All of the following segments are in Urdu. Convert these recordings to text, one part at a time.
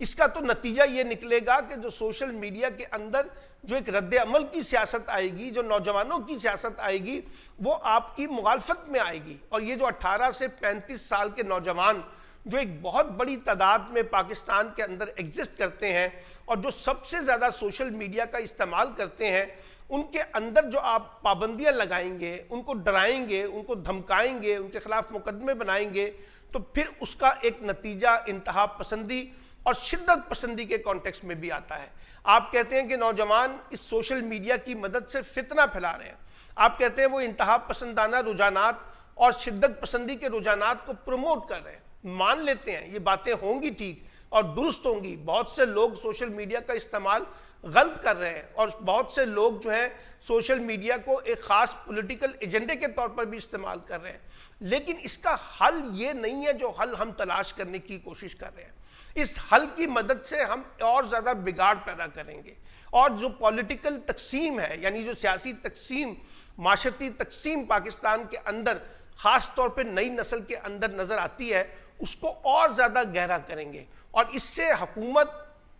اس کا تو نتیجہ یہ نکلے گا کہ جو سوشل میڈیا کے اندر جو ایک رد عمل کی سیاست آئے گی، جو نوجوانوں کی سیاست آئے گی، وہ آپ کی مخالفت میں آئے گی. اور یہ جو 18 سے 35 سال کے نوجوان جو ایک بہت بڑی تعداد میں پاکستان کے اندر ایگزسٹ کرتے ہیں اور جو سب سے زیادہ سوشل میڈیا کا استعمال کرتے ہیں، ان کے اندر جو آپ پابندیاں لگائیں گے، ان کو ڈرائیں گے، ان کو دھمکائیں گے، ان کے خلاف مقدمے بنائیں گے، تو پھر اس کا ایک نتیجہ انتہا پسندی اور شدت پسندی کے کانٹیکسٹ میں بھی آتا ہے. آپ کہتے ہیں کہ نوجوان اس سوشل میڈیا کی مدد سے فتنہ پھیلا رہے ہیں. آپ کہتے ہیں وہ انتہا پسندانہ رجحانات اور شدت پسندی کے رجحانات کو پروموٹ کر رہے ہیں. مان لیتے ہیں یہ باتیں ہوں گی ٹھیک اور درست ہوں گی. بہت سے لوگ سوشل میڈیا کا استعمال غلط کر رہے ہیں اور بہت سے لوگ جو ہیں سوشل میڈیا کو ایک خاص پولیٹیکل ایجنڈے کے طور پر بھی استعمال کر رہے ہیں. لیکن اس کا حل یہ نہیں ہے جو حل ہم تلاش کرنے کی کوشش کر رہے ہیں. اس حل کی مدد سے ہم اور زیادہ بگاڑ پیدا کریں گے، اور جو پولیٹیکل تقسیم ہے، یعنی جو سیاسی تقسیم، معاشرتی تقسیم پاکستان کے اندر خاص طور پہ نئی نسل کے اندر نظر آتی ہے، اس کو اور زیادہ گہرا کریں گے. اور اس سے حکومت،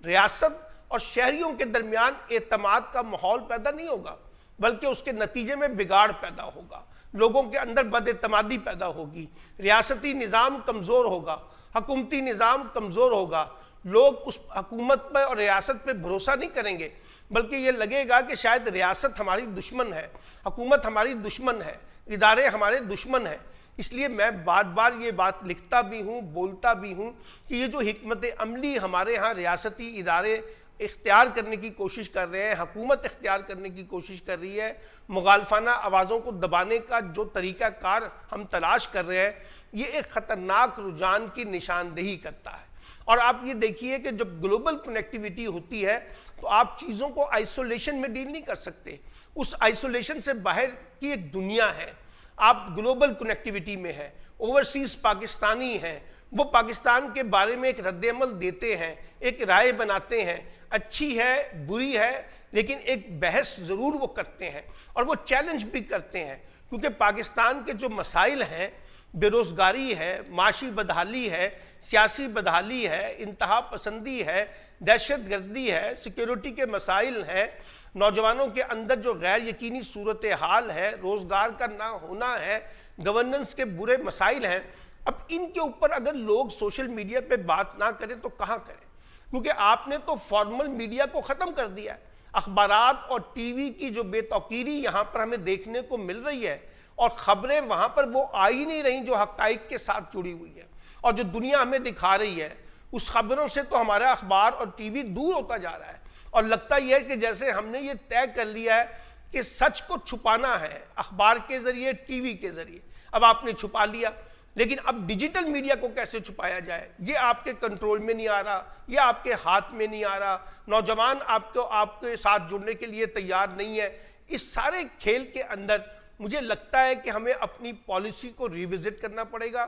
ریاست اور شہریوں کے درمیان اعتماد کا ماحول پیدا نہیں ہوگا، بلکہ اس کے نتیجے میں بگاڑ پیدا ہوگا. لوگوں کے اندر بد اعتمادی پیدا ہوگی، ریاستی نظام کمزور ہوگا، حکومتی نظام کمزور ہوگا. لوگ اس حکومت پہ اور ریاست پہ بھروسہ نہیں کریں گے، بلکہ یہ لگے گا کہ شاید ریاست ہماری دشمن ہے، حکومت ہماری دشمن ہے، ادارے ہمارے دشمن ہیں. اس لیے میں بار بار یہ بات لکھتا بھی ہوں، بولتا بھی ہوں کہ یہ جو حکمت عملی ہمارے ہاں ریاستی ادارے اختیار کرنے کی کوشش کر رہے ہیں، حکومت اختیار کرنے کی کوشش کر رہی ہے، مخالفانہ آوازوں کو دبانے کا جو طریقہ کار ہم تلاش کر رہے ہیں، یہ ایک خطرناک رجحان کی نشاندہی کرتا ہے. اور آپ یہ دیکھیے کہ جب گلوبل کنیکٹیویٹی ہوتی ہے تو آپ چیزوں کو آئسولیشن میں ڈیل نہیں کر سکتے. اس آئسولیشن سے باہر کی ایک دنیا ہے، آپ گلوبل کنیکٹیویٹی میں ہیں. اوورسیز پاکستانی ہیں، وہ پاکستان کے بارے میں ایک رد عمل دیتے ہیں، ایک رائے بناتے ہیں، اچھی ہے بری ہے، لیکن ایک بحث ضرور وہ کرتے ہیں اور وہ چیلنج بھی کرتے ہیں. کیونکہ پاکستان کے جو مسائل ہیں، بے روزگاری ہے، معاشی بدحالی ہے، سیاسی بدحالی ہے، انتہا پسندی ہے، دہشت گردی ہے، سیکیورٹی کے مسائل ہیں، نوجوانوں کے اندر جو غیر یقینی صورتحال ہے، روزگار کا نہ ہونا ہے، گورننس کے برے مسائل ہیں. اب ان کے اوپر اگر لوگ سوشل میڈیا پہ بات نہ کریں تو کہاں کریں؟ کیونکہ آپ نے تو فارمل میڈیا کو ختم کر دیا ہے. اخبارات اور ٹی وی کی جو بے توقیری یہاں پر ہمیں دیکھنے کو مل رہی ہے، اور خبریں وہاں پر وہ آ ہی نہیں رہی جو حقائق کے ساتھ جڑی ہوئی ہے، اور جو دنیا ہمیں دکھا رہی ہے اس خبروں سے تو ہمارا اخبار اور ٹی وی دور ہوتا جا رہا ہے. اور لگتا یہ ہے کہ جیسے ہم نے یہ طے کر لیا ہے کہ سچ کو چھپانا ہے اخبار کے ذریعے، ٹی وی کے ذریعے. اب آپ نے چھپا لیا، لیکن اب ڈیجیٹل میڈیا کو کیسے چھپایا جائے؟ یہ آپ کے کنٹرول میں نہیں آ رہا، یہ آپ کے ہاتھ میں نہیں آ رہا. نوجوان آپ کے ساتھ جڑنے کے لیے تیار نہیں ہے. اس سارے کھیل کے اندر مجھے لگتا ہے کہ ہمیں اپنی پالیسی کو ریوزٹ کرنا پڑے گا،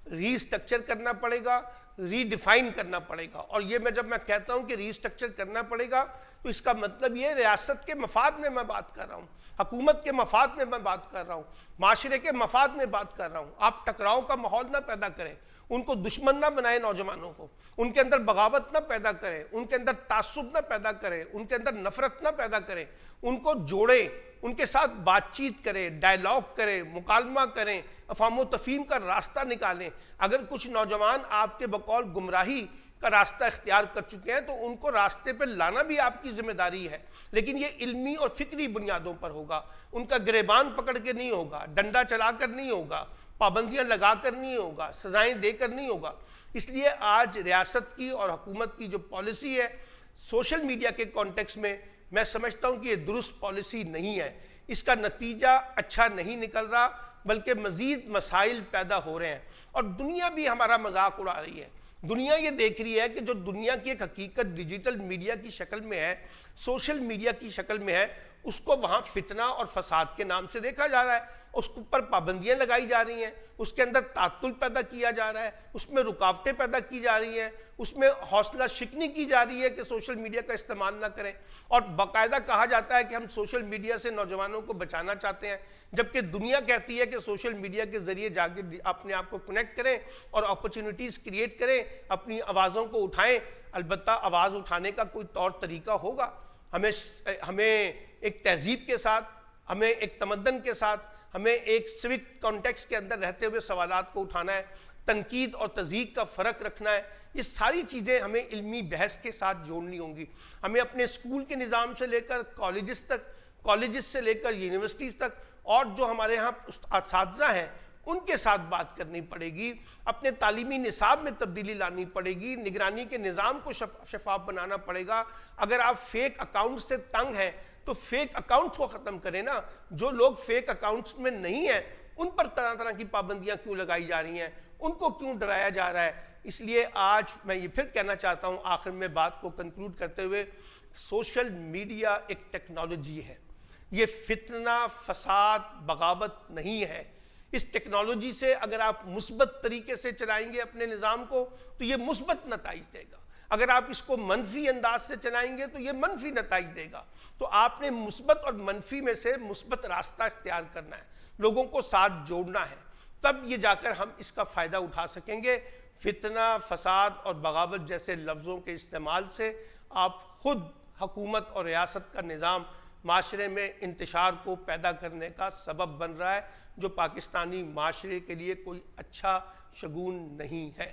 ری اسٹرکچر کرنا پڑے گا، ری ڈیفائن کرنا پڑے گا. اور یہ جب میں کہتا ہوں کہ ری اسٹرکچر کرنا پڑے گا تو اس کا مطلب یہ ریاست کے مفاد میں بات کر رہا ہوں، حکومت کے مفاد میں بات کر رہا ہوں، معاشرے کے مفاد میں بات کر رہا ہوں. آپ ٹکراؤ کا ماحول نہ پیدا کریں، ان کو دشمن نہ بنائیں، نوجوانوں کو ان کے اندر بغاوت نہ پیدا کریں، ان کے اندر تعصب نہ پیدا کریں، ان کے اندر نفرت نہ پیدا کریں. ان کو جوڑیں، ان کے ساتھ بات چیت کریں، ڈائلاگ کریں، مکالمہ کریں، افہام و تفہیم کا راستہ نکالیں. اگر کچھ نوجوان آپ کے بقول گمراہی کا راستہ اختیار کر چکے ہیں تو ان کو راستے پہ لانا بھی آپ کی ذمہ داری ہے، لیکن یہ علمی اور فکری بنیادوں پر ہوگا. ان کا گریبان پکڑ کے نہیں ہوگا، ڈنڈا چلا کر نہیں ہوگا، پابندیاں لگا کر نہیں ہوگا، سزائیں دے کر نہیں ہوگا. اس لیے آج ریاست کی اور حکومت کی جو پالیسی ہے سوشل میڈیا کے کانٹیکس میں سمجھتا ہوں کہ یہ درست پالیسی نہیں ہے. اس کا نتیجہ اچھا نہیں نکل رہا، بلکہ مزید مسائل پیدا ہو رہے ہیں. اور دنیا بھی ہمارا مذاق اڑا رہی ہے. دنیا یہ دیکھ رہی ہے کہ جو دنیا کی ایک حقیقت ڈیجیٹل میڈیا کی شکل میں ہے، سوشل میڈیا کی شکل میں ہے، اس کو وہاں فتنہ اور فساد کے نام سے دیکھا جا رہا ہے. اس کے اوپر پابندیاں لگائی جا رہی ہیں، اس کے اندر تعطل پیدا کیا جا رہا ہے، اس میں رکاوٹیں پیدا کی جا رہی ہیں، اس میں حوصلہ شکنی کی جا رہی ہے کہ سوشل میڈیا کا استعمال نہ کریں، اور باقاعدہ کہا جاتا ہے کہ ہم سوشل میڈیا سے نوجوانوں کو بچانا چاہتے ہیں، جبکہ دنیا کہتی ہے کہ سوشل میڈیا کے ذریعے جا کے اپنے آپ کو کنیکٹ کریں اور اپرچونٹیز کریٹ کریں، اپنی آوازوں کو اٹھائیں۔ البتہ آواز اٹھانے کا کوئی طور طریقہ ہوگا، ہمیں ایک تہذیب کے ساتھ، ہمیں ایک تمدن کے ساتھ، ہمیں ایک سوک کانٹیکس کے اندر رہتے ہوئے سوالات کو اٹھانا ہے، تنقید اور تصدیق کا فرق رکھنا ہے۔ یہ ساری چیزیں ہمیں علمی بحث کے ساتھ جوڑنی ہوں گی۔ ہمیں اپنے اسکول کے نظام سے لے کر کالجز تک، کالجز سے لے کر یونیورسٹیز تک، اور جو ہمارے ہاں اساتذہ ہیں ان کے ساتھ بات کرنی پڑے گی، اپنے تعلیمی نصاب میں تبدیلی لانی پڑے گی، نگرانی کے نظام کو شفاف بنانا پڑے گا۔ اگر آپ فیک اکاؤنٹ سے تنگ ہیں تو فیک اکاؤنٹس کو ختم کریں نا۔ جو لوگ فیک اکاؤنٹس میں نہیں ہیں ان پر طرح طرح کی پابندیاں کیوں لگائی جا رہی ہیں، ان کو کیوں ڈرایا جا رہا ہے؟ اس لیے آج میں یہ پھر کہنا چاہتا ہوں آخر میں بات کو کنکلوڈ کرتے ہوئے، سوشل میڈیا ایک ٹیکنالوجی ہے، یہ فتنہ، فساد، بغاوت نہیں ہے۔ اس ٹیکنالوجی سے اگر آپ مثبت طریقے سے چلائیں گے اپنے نظام کو تو یہ مثبت نتائج دے گا، اگر آپ اس کو منفی انداز سے چلائیں گے تو یہ منفی نتائج دے گا۔ تو آپ نے مثبت اور منفی میں سے مثبت راستہ اختیار کرنا ہے، لوگوں کو ساتھ جوڑنا ہے، تب یہ جا کر ہم اس کا فائدہ اٹھا سکیں گے۔ فتنہ، فساد اور بغاوت جیسے لفظوں کے استعمال سے آپ خود حکومت اور ریاست کا نظام معاشرے میں انتشار کو پیدا کرنے کا سبب بن رہا ہے، جو پاکستانی معاشرے کے لیے کوئی اچھا شگون نہیں ہے۔